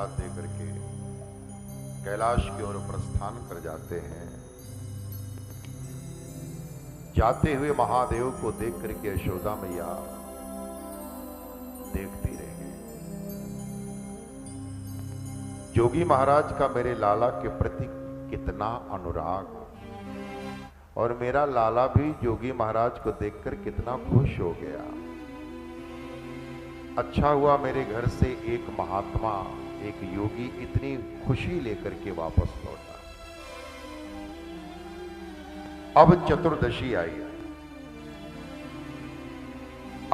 प्रसाद दे करके कैलाश की ओर प्रस्थान कर जाते हैं। जाते हुए महादेव को देख करके यशोदा मैया देखती रह गई। जोगी महाराज का मेरे लाला के प्रति कितना अनुराग, और मेरा लाला भी जोगी महाराज को देखकर कितना खुश हो गया। अच्छा हुआ मेरे घर से एक महात्मा, एक योगी इतनी खुशी लेकर के वापस लौटा। अब चतुर्दशी आई।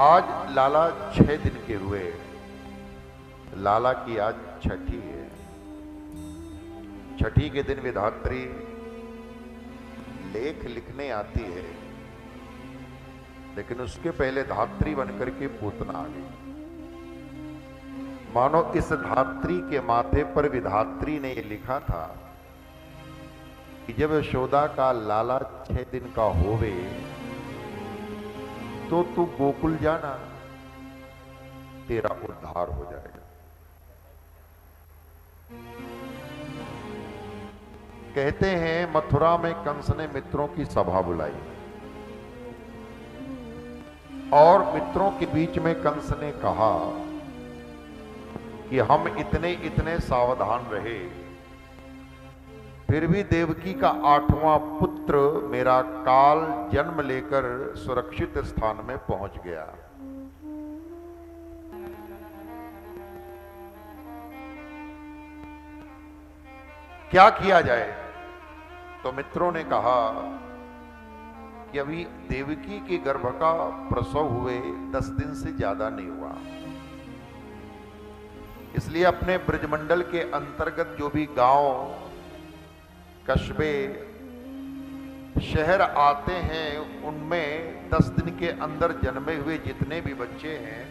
आज लाला 6 दिन के हुए। लाला की आज छठी है। छठी के दिन विधात्री लेख लिखने आती है, लेकिन उसके पहले धात्री बनकर के पूतना आ गई। मानो इस धात्री के माथे पर विधात्री ने यह लिखा था कि जब यशोदा का लाला 6 दिन का होवे तो तू गोकुल जाना, तेरा उद्धार हो जाएगा। कहते हैं मथुरा में कंस ने मित्रों की सभा बुलाई और मित्रों के बीच में कंस ने कहा कि हम इतने इतने सावधान रहे, फिर भी देवकी का 8वां पुत्र मेरा काल जन्म लेकर सुरक्षित स्थान में पहुंच गया। क्या किया जाए? तो मित्रों ने कहा कि अभी देवकी के गर्भ का प्रसव हुए 10 दिन से ज्यादा नहीं हुआ, इसलिए अपने ब्रजमंडल के अंतर्गत जो भी गांव, कस्बे, शहर आते हैं, उनमें 10 दिन के अंदर जन्मे हुए जितने भी बच्चे हैं,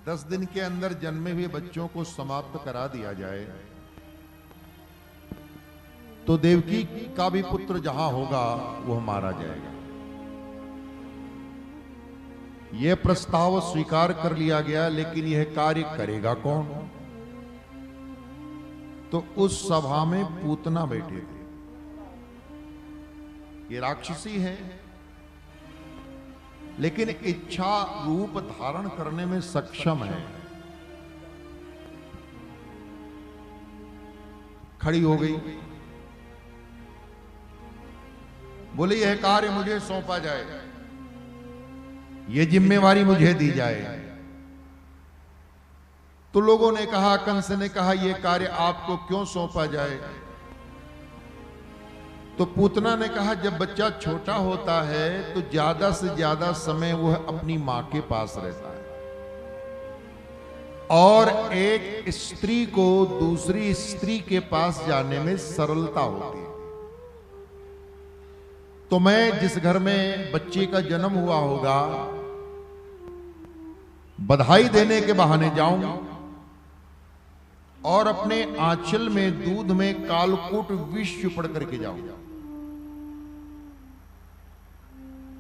दस दिन के अंदर जन्मे हुए बच्चों को समाप्त करा दिया जाए, तो देवकी का भी पुत्र जहां होगा वह मारा जाएगा। यह प्रस्ताव स्वीकार कर लिया गया, लेकिन यह कार्य करेगा कौन? तो उस सभा में पूतना बैठे थे। ये राक्षसी है, लेकिन इच्छा रूप धारण करने में सक्षम है। खड़ी हो गई, बोले यह कार्य मुझे सौंपा जाए, यह जिम्मेवारी मुझे दी जाए। तो लोगों ने कहा, कंस ने कहा, यह कार्य आपको क्यों सौंपा जाए? तो पूतना ने कहा, जब बच्चा छोटा होता है तो ज्यादा से ज्यादा समय वह अपनी मां के पास रहता है, और एक स्त्री को दूसरी स्त्री के पास जाने में सरलता होती है। तो मैं जिस घर में बच्चे का जन्म हुआ होगा, बधाई देने के बहाने जाऊंगा और अपने आंचल में दूध में कालकूट विष चुपड़ करके जाऊंगा।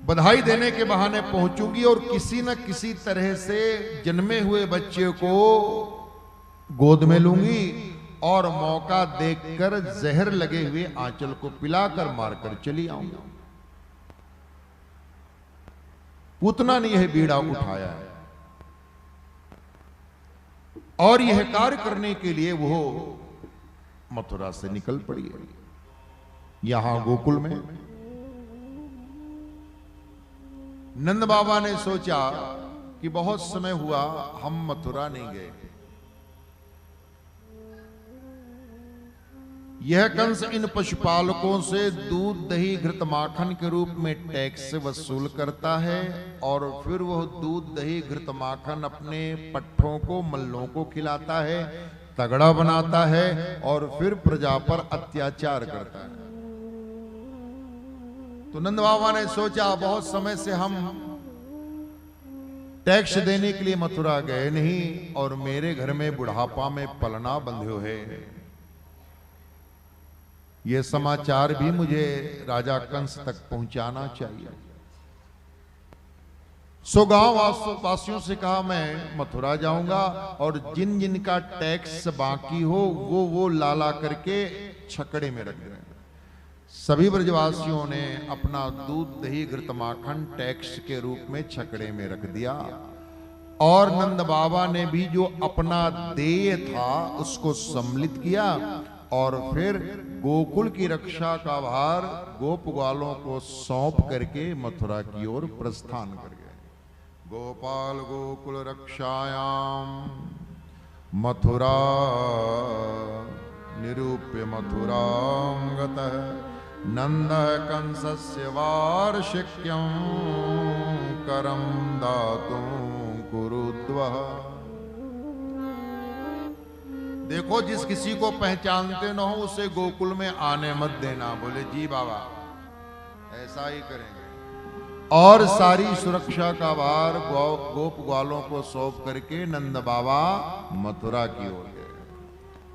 बधाई देने के बहाने पहुंचूंगी और किसी न किसी तरह से जन्मे हुए बच्चे को गोद में लूंगी और मौका देखकर जहर लगे हुए आंचल को पिलाकर मारकर चली आऊंगा। पूतना ने यह बीड़ा उठाया है और यह कार्य करने के लिए वो मथुरा से निकल पड़ी है। यहां गोकुल में नंद बाबा ने सोचा कि बहुत समय हुआ हम मथुरा नहीं गए। यह कंस इन पशुपालकों से दूध, दही, घृत, माखन के रूप में टैक्स वसूल करता है और फिर वह दूध, दही, घृत, माखन अपने पट्ठों को, मल्लों को खिलाता है, तगड़ा बनाता है और फिर प्रजा पर अत्याचार करता है। तो नंद बाबा ने सोचा, बहुत समय से हम टैक्स देने के लिए मथुरा गए नहीं और मेरे घर में बुढ़ापा में पलना बंधे है। यह समाचार भी मुझे राजा कंस तक पहुंचाना चाहिए। सो गांव वासियों से कहा मैं मथुरा जाऊंगा और जिन जिन का टैक्स बाकी हो वो लाला करके छकड़े में रख दें। सभी ब्रजवासियों ने अपना दूध दही घृत माखन टैक्स के रूप में छकड़े में रख दिया और नंद बाबा ने भी जो अपना देय था उसको सम्मिलित किया और फिर गोकुल की रक्षा का भार गोप ग्वालों को सौंप करके मथुरा की ओर प्रस्थान कर गए। गोपाल गोकुल रक्षायाम मथुरा निरूप्य मथुरां गतः नंदः कंसस्य वार्षिक्यं करं दातुं कुरुद्वः। देखो जिस किसी को पहचानते न हो उसे गोकुल में आने मत देना। बोले जी बाबा ऐसा ही करेंगे। और सारी सुरक्षा का भार गोप ग्वालों को सौंप करके नंद बाबा मथुरा की ओर गए।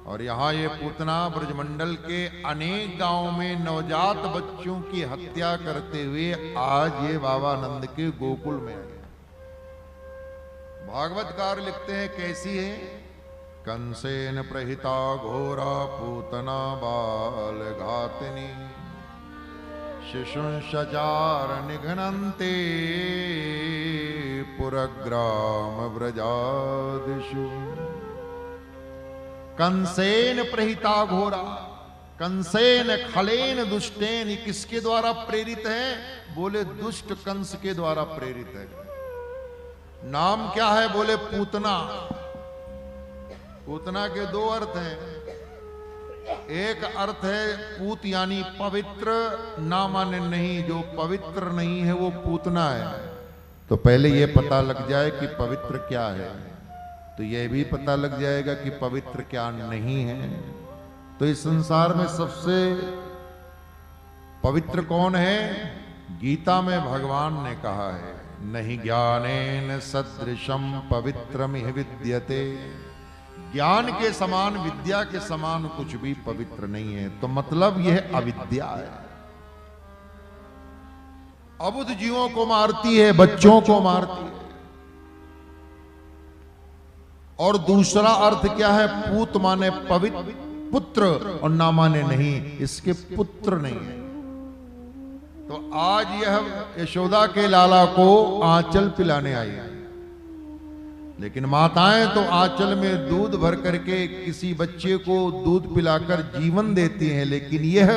और यहाँ ये पूतना ब्रजमंडल के अनेक गांवों में नवजात बच्चों की हत्या करते हुए आज ये बाबा नंद के गोकुल में आए। भागवतकार लिखते हैं कैसी है। कंसेन प्रहिता घोरा पूतना बाल घातिनी शिशुंशचार निघ्नन्ते पुरग्राम व्रजादिषु। कंसेन प्रहिता घोरा, कंसेन खलेन दुष्टेन, किसके द्वारा प्रेरित है? बोले दुष्ट कंस के द्वारा प्रेरित है। नाम क्या है? बोले पूतना। पूतना के दो अर्थ हैं। एक अर्थ है पूत यानी पवित्र, ना माने नहीं, जो पवित्र नहीं है वो पूतना है। तो पहले ये पता लग जाए कि पवित्र क्या है, तो यह भी पता लग जाएगा कि पवित्र क्या नहीं है। तो इस संसार में सबसे पवित्र कौन है? गीता में भगवान ने कहा है नहीं ज्ञानेन सदृशम पवित्रमिह विद्यते। ज्ञान के समान, विद्या के समान कुछ भी पवित्र नहीं है। तो मतलब यह अविद्या है, अबुद्ध जीवों को मारती है, बच्चों को मारती है। और दूसरा अर्थ क्या है? पूत माने पवित्र, पुत्र, और ना माने नहीं, इसके पुत्र नहीं है। तो आज यह यशोदा के लाला को आंचल पिलाने आई है। लेकिन माताएं तो आंचल में दूध भर करके किसी बच्चे को दूध पिलाकर जीवन देती हैं, लेकिन यह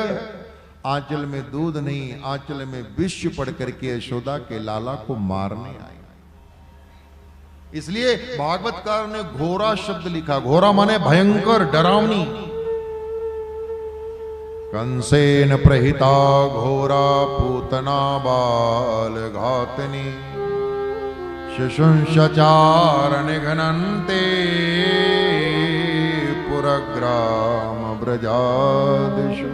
आंचल में दूध नहीं, आंचल में विष पड़ करके यशोदा के लाला को मारने आई। इसलिए भागवतकार ने घोरा शब्द लिखा। घोरा माने भयंकर, डरावनी। कंसेन प्रहिता घोरा पूतना बाल घातनी शिशुंशचार निघ्नन्ते पुरग्राम व्रजादिषु।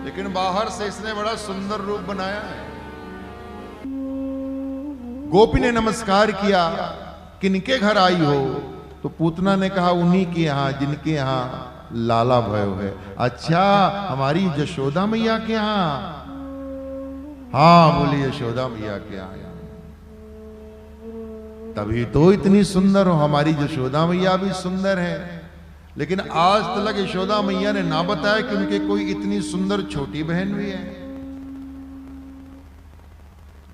लेकिन बाहर से इसने बड़ा सुंदर रूप बनाया है। गोपी ने नमस्कार किया, किनके घर आई हो? तो पूतना ने कहा उन्हीं के यहां जिनके यहां लाला भयो है। अच्छा, हमारी यशोदा मैया के यहां? हाँ, बोली यशोदा मैया के यहां। तभी तो इतनी सुंदर हो। हमारी यशोदा मैया भी सुंदर है, लेकिन आज तक यशोदा मैया ने ना बताया कि उनके कोई इतनी सुंदर छोटी बहन भी है।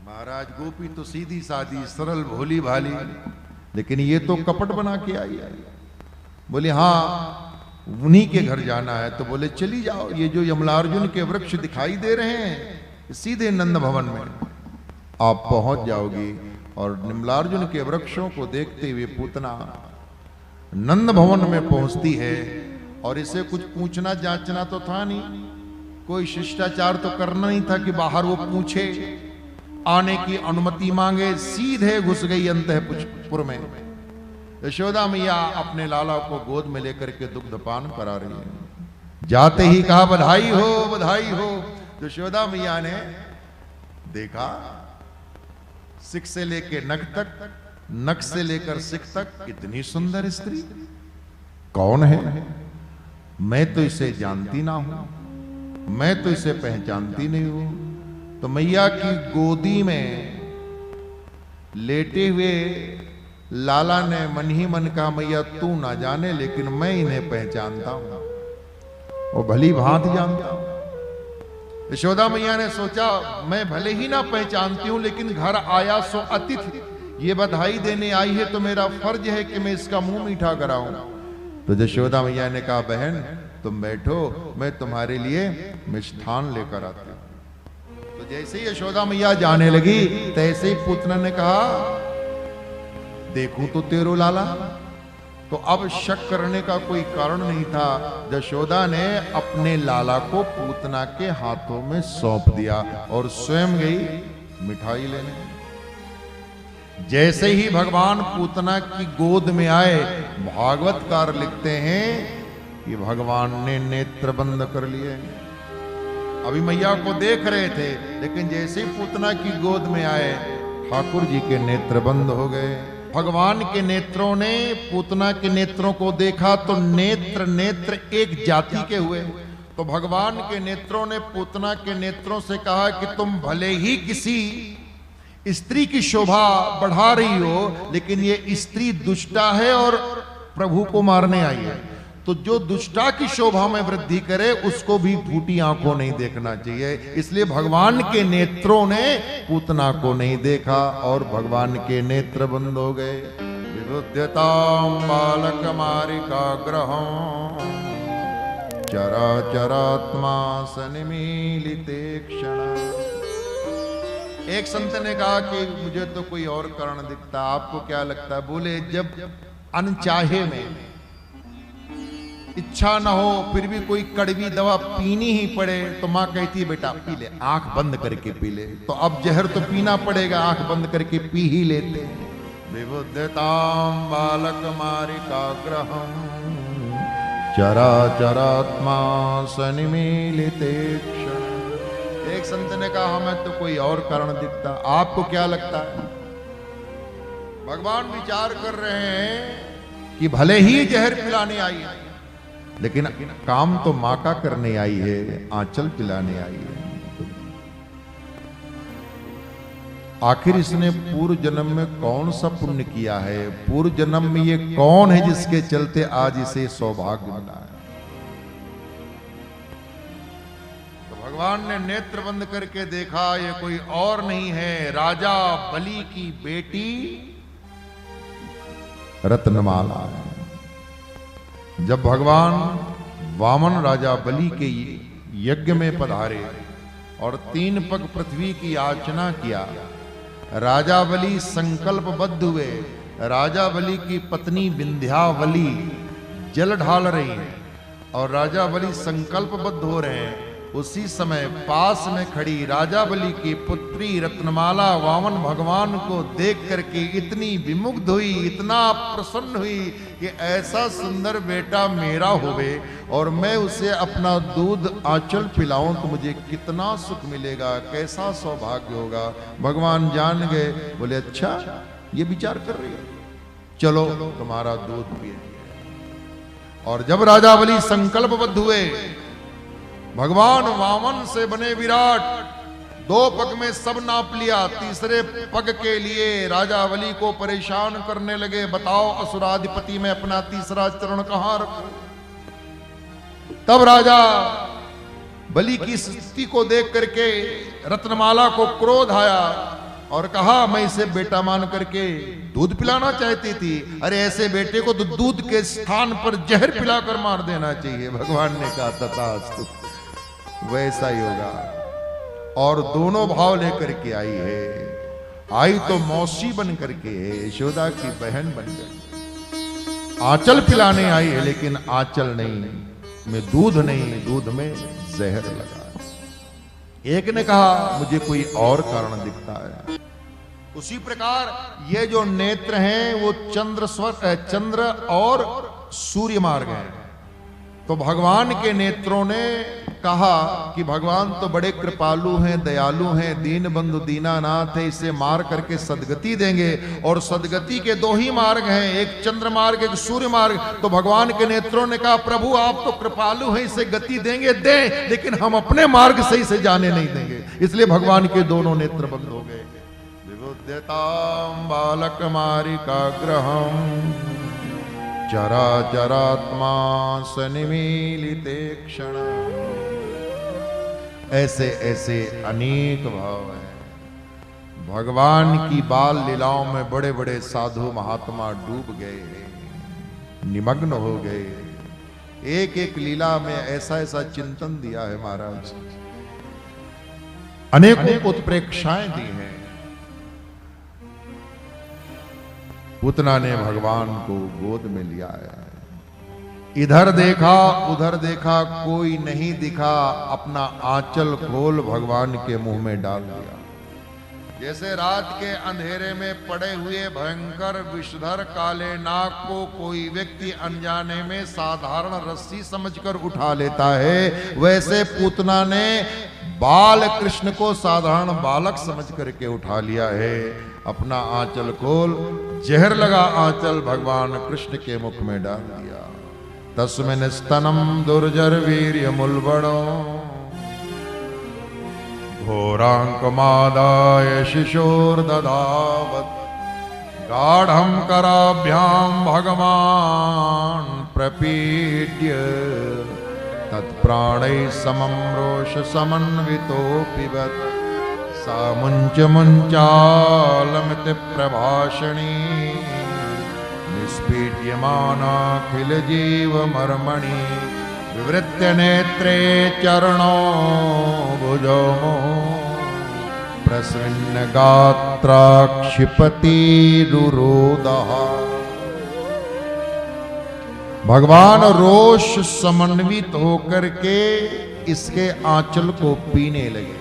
महाराज गोपी तो सीधी सादी सरल भोली भाली, लेकिन ये तो कपट बना के आई है। बोले हाँ उन्हीं के घर जाना है। तो बोले चली जाओ, ये जो यमलार्जुन के वृक्ष दिखाई दे रहे हैं सीधे नंद भवन में आप पहुंच जाओगी। और यमलार्जुन के वृक्षों को देखते हुए पूतना नंद भवन में पहुंचती है। और इसे कुछ पूछना जांचना तो था नहीं, कोई शिष्टाचार तो करना नहीं था कि बाहर वो पूछे, आने की अनुमति मांगे। सीधे घुस गई अंतःपुर में। यशोदा मैया अपने लाला को गोद में लेकर के दुग्धपान करा रही है। जाते ही कहा बधाई हो, बधाई हो। यशोदा मैया ने देखा सिख से लेकर नख तक, नख से लेकर सिख तक इतनी सुंदर स्त्री कौन है? मैं तो इसे जानती ना हूं, मैं तो इसे पहचानती नहीं हूं। तो मैया की गोदी में लेटे हुए लाला ने मन ही मन कहा, मैया तू ना जाने लेकिन मैं इन्हें पहचानता हूं, वो भली भांति जानता हूं। यशोदा मैया ने सोचा, मैं भले ही ना पहचानती हूं लेकिन घर आया सो अतिथि, ये बधाई देने आई है तो मेरा फर्ज है कि मैं इसका मुंह मीठा कराऊं। तो यशोदा मैया ने कहा, बहन तुम बैठो, मैं तुम्हारे लिए मिष्ठान लेकर आती हूं। तो जैसे ही यशोदा मैया जाने लगी तैसे ही पूतना ने कहा, देखूं तो तेरो लाला। तो अब शक करने का कोई कारण नहीं था। यशोदा ने अपने लाला को पूतना के हाथों में सौंप दिया और स्वयं गई मिठाई लेने। जैसे ही भगवान पूतना की गोद में आए, भागवतकार लिखते हैं कि भगवान ने नेत्र बंद कर लिए। अभी मैया को देख रहे थे, लेकिन जैसे ही पूतना की गोद में आए, ठाकुर जी के नेत्र बंद हो गए। भगवान के नेत्रों ने पूतना के नेत्रों को देखा तो नेत्र नेत्र एक जाति के हुए। तो भगवान के नेत्रों ने पूतना के नेत्रों से कहा कि तुम भले ही किसी स्त्री की शोभा बढ़ा रही हो, लेकिन ये स्त्री दुष्टा है और प्रभु को मारने आई है। तो जो दुष्टा की शोभा में वृद्धि करे उसको भी फूटी आंखों नहीं देखना चाहिए। इसलिए भगवान के नेत्रों ने पूतना को नहीं देखा और भगवान के नेत्र बंद हो गए। विबुध्यतां बालक मारिका ग्रहं चरा चरात्मा सनिमीलिते क्षण। एक संत ने कहा कि मुझे तो कोई और कारण दिखता, आपको क्या लगता है? बोले, जब अनचाहे में इच्छा ना हो फिर भी कोई कड़वी दवा पीनी ही पड़े तो मां कहती है बेटा पी ले, आंख बंद करके पी ले। तो अब जहर तो पीना पड़ेगा, आंख बंद करके पी ही लेते। विबुध्यतां बालक मारिका ग्रहं चरा चरात्मा सनिमीलिते क्षण। एक संत ने कहा, हमें तो कोई और कारण दिखता, आपको क्या लगता है? भगवान विचार कर रहे हैं कि भले ही जहर पिलाने आई है, लेकिन काम तो मां का करने आई है, आंचल पिलाने आई है। आखिर इसने पूर्व जन्म में कौन सा पुण्य किया है? पूर्व जन्म में ये कौन है जिसके चलते आज इसे सौभाग्य मिला है? तो भगवान ने नेत्र बंद करके देखा, ये कोई और नहीं है, राजा बलि की बेटी रत्नमाला है। जब भगवान वामन राजा बलि के यज्ञ में पधारे और 3 पग पृथ्वी की याचना किया, राजा बलि संकल्पबद्ध हुए। राजा बलि की पत्नी विंध्यावली जल ढाल रही है और राजा बलि संकल्पबद्ध हो रहे हैं। उसी समय पास में खड़ी राजा बलि की पुत्री रत्नमाला वामन भगवान को देख करके इतनी विमुग्ध हुई, इतना प्रसन्न हुई कि ऐसा सुंदर बेटा मेरा होवे और मैं उसे अपना दूध आंचल पिलाऊं तो मुझे कितना सुख मिलेगा, कैसा सौभाग्य होगा। भगवान जान गए, बोले अच्छा ये विचार कर रही है, चलो तुम्हारा दूध पिए। और जब राजा बलि संकल्पबद्ध हुए, भगवान वामन से बने विराट 2 पग में सब नाप लिया। तीसरे पग के लिए राजा बलि को परेशान करने लगे, बताओ असुराधिपति में अपना तीसरा चरण कहां रखूं? तब राजा बलि की स्थिति को देख करके रत्नमाला को क्रोध आया और कहा, मैं इसे बेटा मान करके दूध पिलाना चाहती थी, अरे ऐसे बेटे को तो दूध के स्थान पर जहर पिलाकर मार देना चाहिए। भगवान ने कहा तथास्तु, वैसा ही होगा। और दोनों भाव लेकर के आई है, आई तो मौसी बन करके है, यशोदा की बहन बन गई। आंचल पिलाने आई है, लेकिन आंचल नहीं में दूध नहीं, दूध में जहर लगा। एक ने कहा मुझे कोई और कारण दिखता है। उसी प्रकार ये जो नेत्र हैं वो चंद्र और सूर्य मार्ग है। तो भगवान के नेत्रों ने कहा कि भगवान तो बड़े कृपालु हैं, दयालु हैं, दीन बंधु दीनानाथ है, इसे मार करके सदगति देंगे। और सदगति के 2 ही मार्ग हैं, एक चंद्र मार्ग, एक सूर्य मार्ग। तो भगवान के नेत्रों ने कहा प्रभु आप तो कृपालु हैं, इसे गति देंगे दें, लेकिन हम अपने मार्ग से इसे जाने नहीं देंगे, इसलिए भगवान के दोनों नेत्र बंद हो गए। विबुध्यताम बालक मारिकाग्रहम चरा चरात्मा सनिमीलिते क्षण। ऐसे ऐसे अनेक भाव हैं। भगवान की बाल लीलाओं में बड़े बड़े साधु महात्मा डूब गए, निमग्न हो गए। एक एक लीला में ऐसा ऐसा चिंतन दिया है महाराज, अनेकों उत्प्रेक्षाएं दी हैं। पूतना ने भगवान को गोद में लिया है, इधर देखा उधर देखा, कोई नहीं दिखा, अपना आंचल खोल भगवान के मुंह में डाल दिया। जैसे रात के अंधेरे में पड़े हुए भयंकर विषधर काले नाग को कोई व्यक्ति अनजाने में साधारण रस्सी समझकर उठा लेता है, वैसे पूतना ने बाल कृष्ण को साधारण बालक समझ करके उठा लिया है। अपना आंचल खोल, जहर लगा आंचल भगवान कृष्ण के मुख में डाल दिया। तस्मिन् स्तनम दुर्जर वीर्य मुलबड़ो घोरांकमादाय शिशोर्दधावत् गाढ़ं कराभ्यां भगवान प्रपीड्य तत्प्राणैः समं रोष समन्वितो पिबत्। सा मुञ्च मुञ्चालमिति प्रभाषणी निष्पीड्यमानाखिल जीवमर्मणि विवृत्य नेत्रे चरणो भुजो प्रसन्न गात्रा क्षिपति रुरोदः। भगवान रोष समन्वित होकर के इसके आंचल को पीने लगे।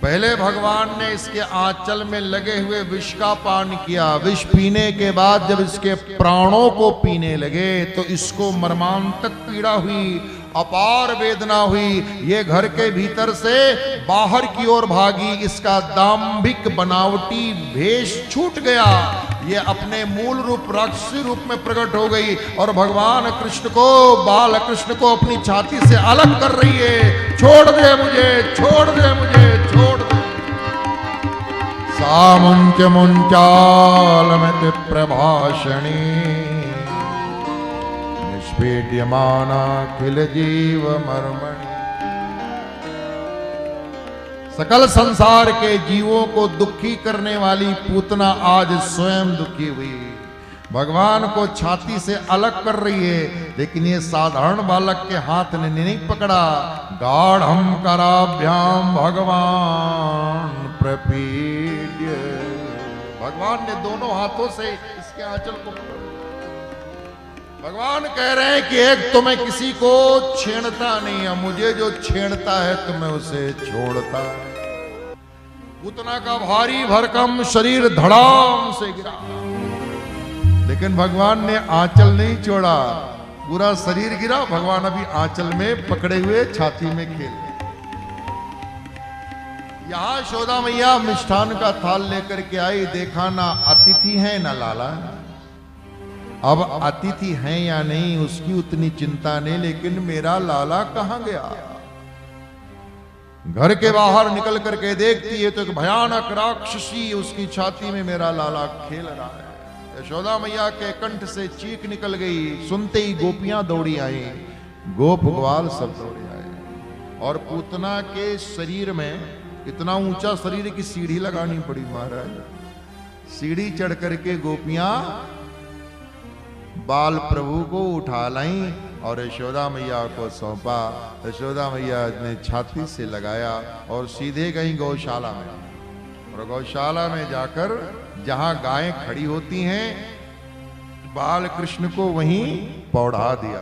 पहले भगवान ने इसके आंचल में लगे हुए विष का पान किया। विष पीने के बाद जब इसके प्राणों को पीने लगे तो इसको मर्मांतक पीड़ा हुई, अपार वेदना हुई। ये घर के भीतर से बाहर की ओर भागी, इसका दाम्भिक बनावटी भेष छूट गया। ये अपने मूल रूप राक्षसी रूप में प्रकट हो गई और भगवान कृष्ण को, बाल कृष्ण को अपनी छाती से अलग कर रही है। छोड़ दे मुझे, छोड़ दे मुझे, छोड़ दे। सा मुंच मुंचालमिति प्रभाषणी निष्पीड्यमानाखिल जीव मर्मणि। सकल संसार के जीवों को दुखी करने वाली पूतना आज स्वयं दुखी हुई। भगवान को छाती से अलग कर रही है, लेकिन ये साधारण बालक के हाथ ने नहीं पकड़ा। गाढ़ं कराभ्याम भगवान प्रपीड्य। भगवान ने दोनों हाथों से इसके आंचल को पकड़ा। भगवान कह रहे हैं कि एक तो मैं किसी को छेड़ता नहीं है, मुझे जो छेड़ता है तो मैं उसे छोड़ता। पूतना का भारी भरकम शरीर धड़ाम से गिरा, लेकिन भगवान ने आंचल नहीं छोड़ा, पूरा शरीर गिरा। भगवान अभी आंचल में पकड़े हुए छाती में खेल रहे। यहां यशोदा मैया मिष्ठान का थाल लेकर के आई, देखा ना अतिथि है ना लाला। अब अतिथि हैं या नहीं उसकी उतनी चिंता नहीं, लेकिन मेरा लाला कहां गया। घर के बाहर निकल करके देखती है तो एक भयानक राक्षसी उसकी छाती में मेरा लाला खेल रहा है। यशोदा मैया के कंठ से चीख निकल गई। सुनते ही गोपियां दौड़ी आई, गोप ग्वाल सब दौड़े आए। और पूतना के शरीर में इतना ऊंचा शरीर की सीढ़ी लगानी पड़ी महाराज। सीढ़ी चढ़ करके गोपियां बाल प्रभु को उठा लाई और यशोदा मैया को सौंपा। यशोदा मैया ने छाती से लगाया और सीधे गई गौशाला में। और गौशाला में जाकर जहां गायें खड़ी होती हैं, बाल कृष्ण को वहीं पौड़ा दिया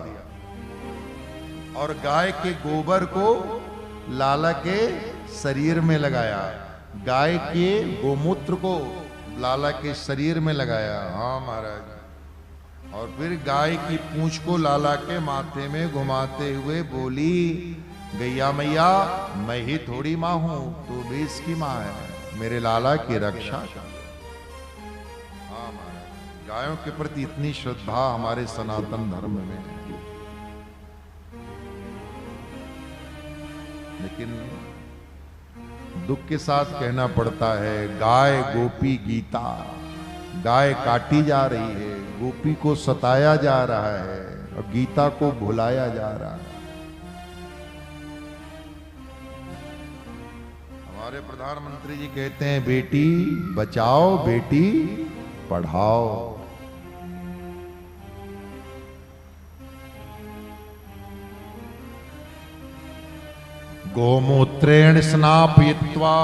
और गाय के गोबर को लाला के शरीर में लगाया, गाय के गोमूत्र को लाला के शरीर में लगाया। हाँ महाराज। और फिर गाय की पूंछ को लाला के माथे में घुमाते हुए बोली, गैया मैया मैं ही थोड़ी माँ हूं, तू भी इसकी माँ है, मेरे लाला की रक्षा कर। हाँ महाराज, गायों के प्रति इतनी श्रद्धा हमारे सनातन धर्म में है। लेकिन दुख के साथ कहना पड़ता है, गाय गोपी गीता। गाय काटी जा रही है, गोपी को सताया जा रहा है और गीता को भुलाया जा रहा है। हमारे प्रधानमंत्री जी कहते हैं, बेटी बचाओ बेटी पढ़ाओ। गोमूत्रेण स्नापयित्वा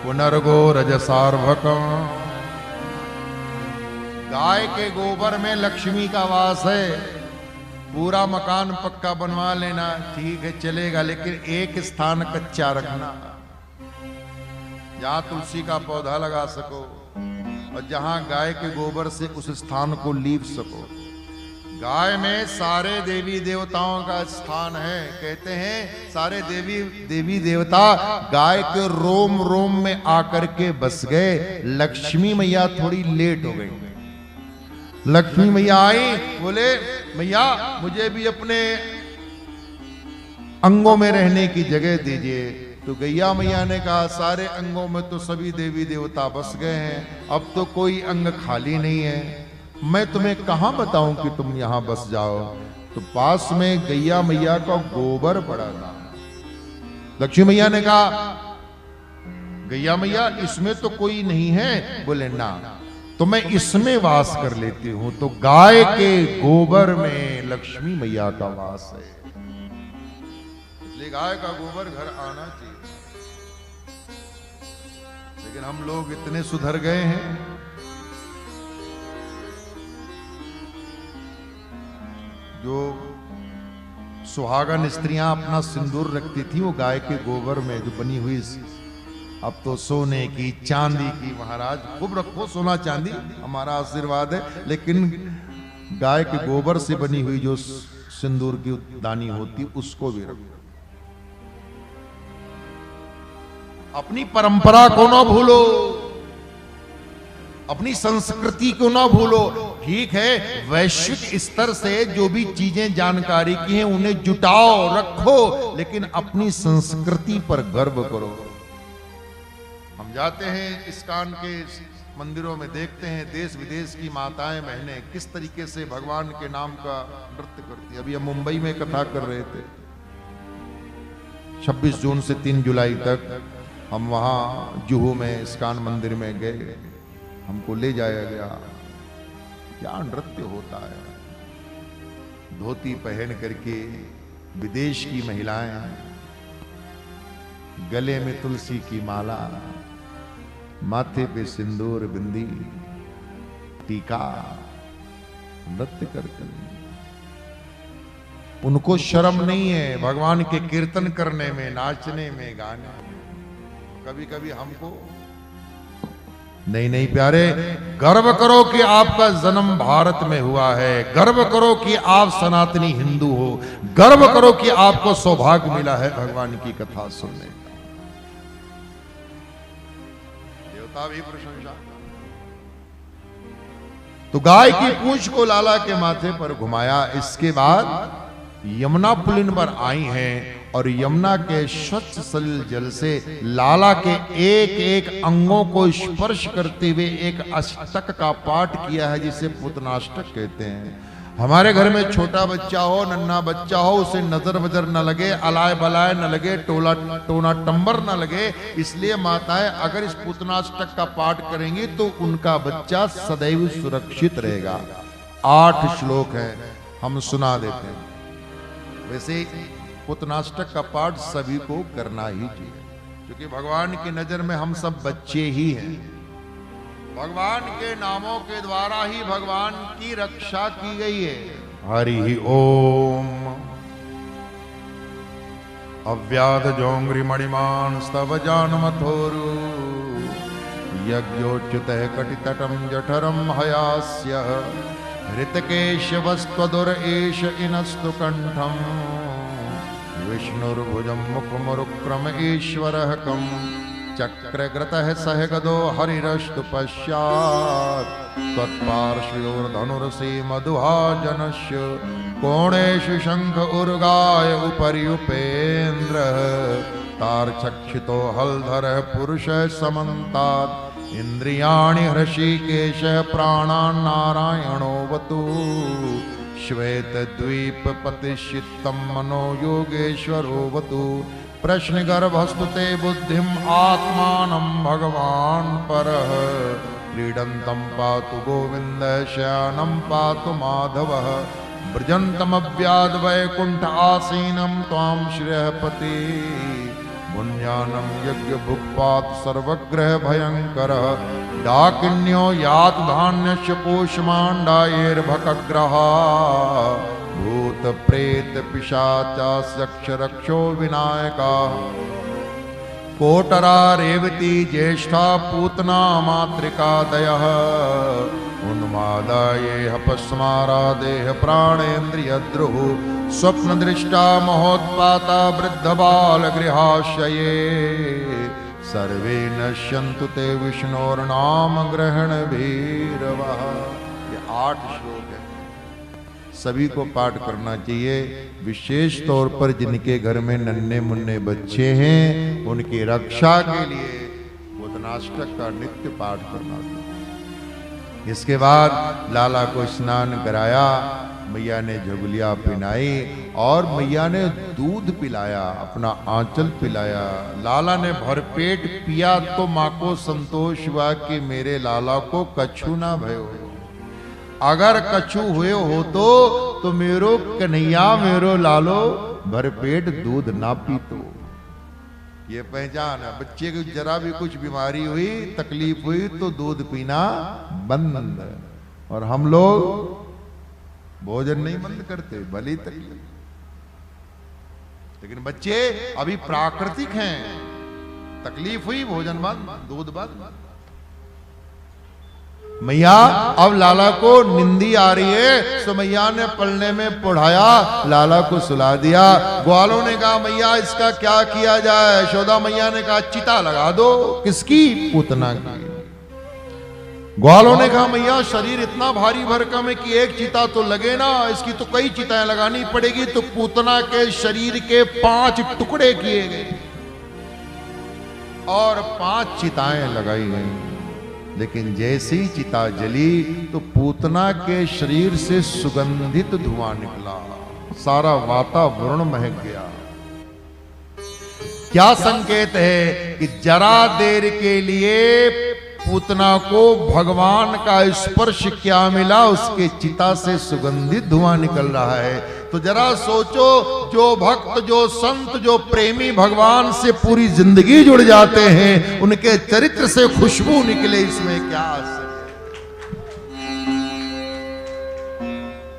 पुनर्गो रजसार्भकम्। गाय के गोबर में लक्ष्मी का वास है। पूरा मकान पक्का बनवा लेना ठीक है, चलेगा, लेकिन एक स्थान कच्चा रखना, जहां तुलसी का पौधा लगा सको और जहां गाय के गोबर से उस स्थान को लीप सको। गाय में सारे देवी देवताओं का स्थान है। कहते हैं सारे देवी देवता गाय के रोम रोम में आकर के बस गए। लक्ष्मी मैया थोड़ी लेट हो गई। लक्ष्मी मैया आई, बोले मैया मुझे भी अपने अंगों में रहने की जगह दीजिए। तो गैया मैया ने कहा, सारे अंगों में तो सभी देवी देवता बस गए हैं, अब तो कोई अंग खाली नहीं है, मैं तुम्हें कहां बताऊं कि तुम यहां बस जाओ। तो पास में गैया मैया का गोबर पड़ा था। लक्ष्मी मैया ने कहा, गैया मैया इसमें तो कोई नहीं है। बोले ना, तो मैं इसमें वास कर लेती हूं। तो गाय के गोबर में लक्ष्मी मैया का वास है, इसलिए गाय का गोबर घर आना चाहिए। लेकिन हम लोग इतने सुधर गए हैं, जो सुहागन स्त्रियां अपना सिंदूर रखती थी वो गाय के गोबर में जो बनी हुई, अब तो सोने की चांदी की, महाराज खूब रखो सोना चांदी, हमारा आशीर्वाद है, लेकिन गाय के गोबर से बनी हुई जो सिंदूर की दानी होती उसको भी रखो। अपनी परंपरा को ना भूलो, अपनी संस्कृति को ना भूलो। ठीक है, वैश्विक स्तर से जो भी चीजें जानकारी की हैं उन्हें जुटाओ रखो, लेकिन अपनी संस्कृति पर गर्व करो। हम जाते हैं इस्कॉन के मंदिरों में, देखते हैं देश विदेश की माताएं बहनें किस तरीके से भगवान के नाम का नृत्य करती है। अभी हम मुंबई में कथा कर रहे थे, 26 जून से 3 जुलाई तक हम वहां जुहू में इस्कॉन मंदिर में गए, हमको ले जाया गया। क्या नृत्य होता है, धोती पहन करके विदेश की महिलाएं, गले में तुलसी की माला, माथे पे सिंदूर बिंदी टीका, नृत्य करते। उनको शर्म नहीं है भगवान के कीर्तन करने में, नाचने में, गाने में। कभी कभी हमको नहीं प्यारे, गर्व करो कि आपका जन्म भारत में हुआ है, गर्व करो कि आप सनातनी हिंदू हो, गर्व करो कि आपको सौभाग्य मिला है भगवान की कथा सुनने का। देवता भी प्रशंसा। तो गाय की पूंछ को लाला के माथे पर घुमाया। इसके बाद यमुना पुलिन पर आई हैं और यमुना के स्वच्छ सलिल जल से लाला के एक एक अंगों को स्पर्श करते हुए एक अष्टक का पाठ किया है, जिसे पुतनाष्टक कहते हैं। हमारे घर में छोटा बच्चा हो, नन्हा बच्चा हो, उसे नजर वजर न लगे, अलाय बलाय न लगे, टोना टंबर न लगे, इसलिए माताएं अगर इस पुतनाष्टक का पाठ करेंगी तो उनका बच्चा सदैव सुरक्षित रहेगा। 8 श्लोक हैं, हम सुना देते हैं। वैसे पुतनाष्टक का पाठ सभी को करना ही चाहिए, क्योंकि भगवान की नजर में हम सब बच्चे ही हैं। भगवान के नामों के द्वारा ही भगवान की रक्षा की गई है। हरि ओम। अव्याध जोंग्री मणिमान स्तव जानमथोरु यज्ञोच्युतः कटितटं जठरं हयास्य हृतकेशवस्त्वदुर एष इनस्तु कंठम विष्णुर्भुजं मुखमुरुक्रम ईश्वरः कं चक्रग्रतः सह गदो हरिरस्तु पश्चात् त्वत्पार्श्वयोर्धनुरसि मधुहाजनस्य कोणेषु शंख उर्गाय उपरि उपेन्द्रः तार्चक्षितो हलधर पुरुष समन्तात् इंद्रियाणि हृषिकेश प्राणान् नारायणोऽवतु श्वेतद्वीपपतिश्चित्तं मनो योगेश्वरोऽवतु प्रश्नगर्भस्तुते बुद्धिम् आत्मानं भगवान् परः क्रीडन्तं पातु गोविन्द शयानं पातु माधवः व्रजन्तमव्याद् वैकुण्ठ आसीनं त्वां श्रेयःपति पुण्यानं यज्ञभुक्पात् सर्वग्रह भयङ्करः डाकिन्यो यात धान्यस्य पोषमाण्डायैर्भकग्रहा भूत प्रेत पिशाचास्यक्ष रक्षो विनायका कोटरा रेवती ज्येष्ठा पूतना मातृकादयः उन्मादाये हपस्मारादेह प्राणेन्द्रियद्रुः स्वप्नदृष्टा महोत्पाता वृद्धबालगृहाशये सर्वे नश्यन्तु ते विष्णोर्नाम ग्रहण भैरवः। ये 8 श्लोक है, सभी को पाठ करना चाहिए। विशेष तौर पर जिनके घर में नन्हे मुन्ने बच्चे हैं उनकी रक्षा के लिए पूतनाष्टक का नित्य पाठ करना चाहिए। इसके बाद लाला को स्नान कराया, मैया ने झुगलिया पिनाई और मैया ने दूध पिलाया, अपना आंचल पिलाया। लाला ने भरपेट पिया तो माँ को संतोष हुआ कि मेरे लाला को कछु ना भयो, अगर कछु हुए हो तो मेरो कन्हैया मेरो लालो भरपेट दूध ना पीतो। ये पहचान है। बच्चे को जरा भी कुछ बीमारी हुई, तकलीफ हुई तो दूध पीना बंद। और हम लोग भोजन नहीं बंद करते, भली तकलीफ। लेकिन बच्चे अभी प्राकृतिक हैं, तकलीफ हुई भोजन बंद, दूध बंद। मैया अब लाला को निंदी आ रही है, तो मैया ने पलने में पढ़ाया, लाला को सुला दिया। ग्वालों ने कहा मैया इसका क्या किया जाए? यशोदा मैया ने कहा चिता लगा दो। किसकी? पूतना की। ग्वालों ने कहा मैया शरीर इतना भारी भरकम है कि एक चिता तो लगे ना, इसकी तो कई चिताएं लगानी पड़ेगी। तो पूतना के शरीर के 5 टुकड़े किए गए और 5 चिताएं लगाई गई। लेकिन जैसे ही चिता जली तो पूतना के शरीर से सुगंधित धुआं निकला, सारा वातावरण महक गया। क्या संकेत है कि जरा देर के लिए पूतना को भगवान का स्पर्श क्या मिला, उसके चिता से सुगंधित धुआं निकल रहा है। तो जरा सोचो, जो भक्त, जो संत, जो प्रेमी भगवान से पूरी जिंदगी जुड़ जाते हैं, उनके चरित्र से खुशबू निकले, इसमें क्या आश्चर्य है।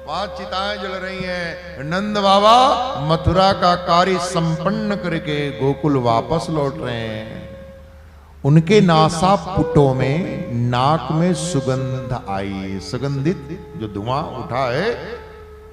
5 चिताएं जल रही हैं। नंद बाबा मथुरा का कार्य संपन्न करके गोकुल वापस लौट रहे हैं। उनके नासा पुटों में, नाक में सुगंध आई, सुगंधित जो धुआं उठा है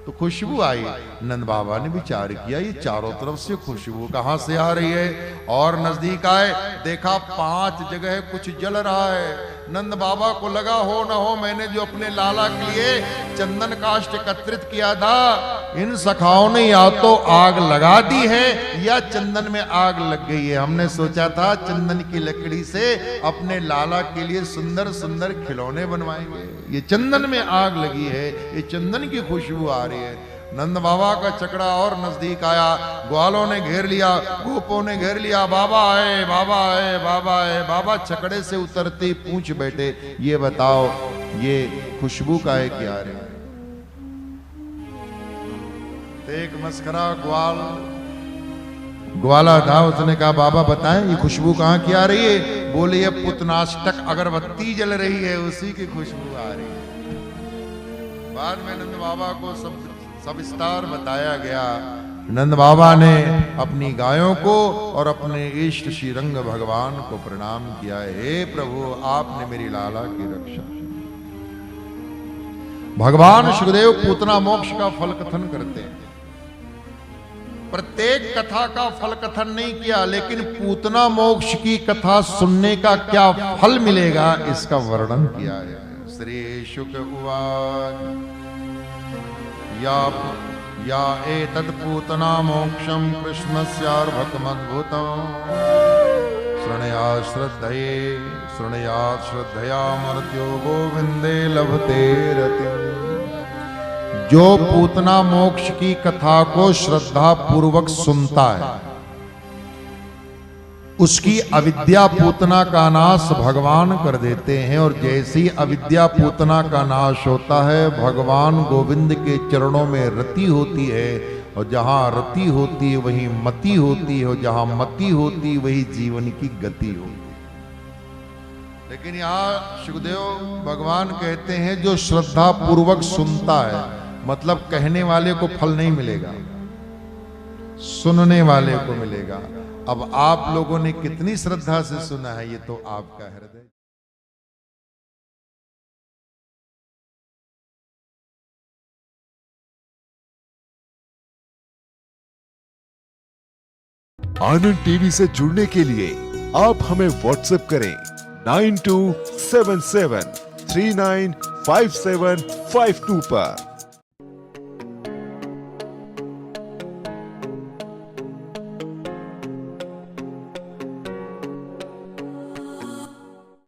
तो खुशबू आई। नंद बाबा ने विचार किया ये चारों तरफ से खुशबू कहां से आ रही है, और नजदीक आए, देखा 5 जगह कुछ जल रहा है। नंद बाबा को लगा हो न हो मैंने जो अपने लाला के लिए चंदन काष्ठ एकत्रित किया था, इन सखाओं ने या तो आग लगा दी है या चंदन में आग लग गई है। हमने सोचा था चंदन की लकड़ी से अपने लाला के लिए सुंदर सुंदर खिलौने बनवाएंगे, ये चंदन में आग लगी है, ये चंदन की खुशबू आ रही है। नंद बाबा का चकड़ा और नजदीक आया, ग्वालों ने घेर लिया, गोपों ने घेर लिया, बाबा आए, बाबा आए, बाबा आए। बाबा चकड़े से उतरते पूछ बैठे, ये बताओ ये खुशबू का है क्या आ रही है? एक मस्करा ग्वाला था, उसने कहा बाबा बताएं ये खुशबू कहां की आ रही है? बोले ये पूतनाष्टक अगरबत्ती जल रही है, उसी की खुशबू आ रही है। बाद में नंद बाबा को सविस्तार बताया गया। नंद बाबा ने अपनी गायों को और अपने इष्ट श्रीरंग भगवान को प्रणाम किया, हे प्रभु आपने मेरी लाला की रक्षा की। भगवान सुखदेव पूतना मोक्ष का फल कथन करते हैं। प्रत्येक कथा का फल कथन नहीं किया, लेकिन पूतना मोक्ष की कथा सुनने का क्या फल मिलेगा इसका वर्णन किया है। श्री शुक उवाच या एतत्पूतना मोक्षं कृष्णस्यार्भकमद्भुतम् शृणुया श्रद्धये शृणुया श्रद्धया मर्त्यो गोविंदे लभते रतिम्। जो पूतना मोक्ष की कथा को श्रद्धा पूर्वक सुनता है उसकी अविद्या पूतना का नाश भगवान कर देते हैं, और जैसी अविद्या पूतना का नाश होता है भगवान गोविंद के चरणों में रति होती है, और जहां रति होती है वहीं मति होती है, और जहां मति होती है वही जीवन की गति होती है। लेकिन यहां सुखदेव भगवान कहते हैं जो श्रद्धा पूर्वक सुनता है, मतलब कहने वाले को फल नहीं मिलेगा, सुनने वाले को मिलेगा। अब आप लोगों ने कितनी श्रद्धा से सुना है ये तो आपका हृदय। आनंद टीवी से जुड़ने के लिए आप हमें व्हाट्सएप करें 9277395752 पर।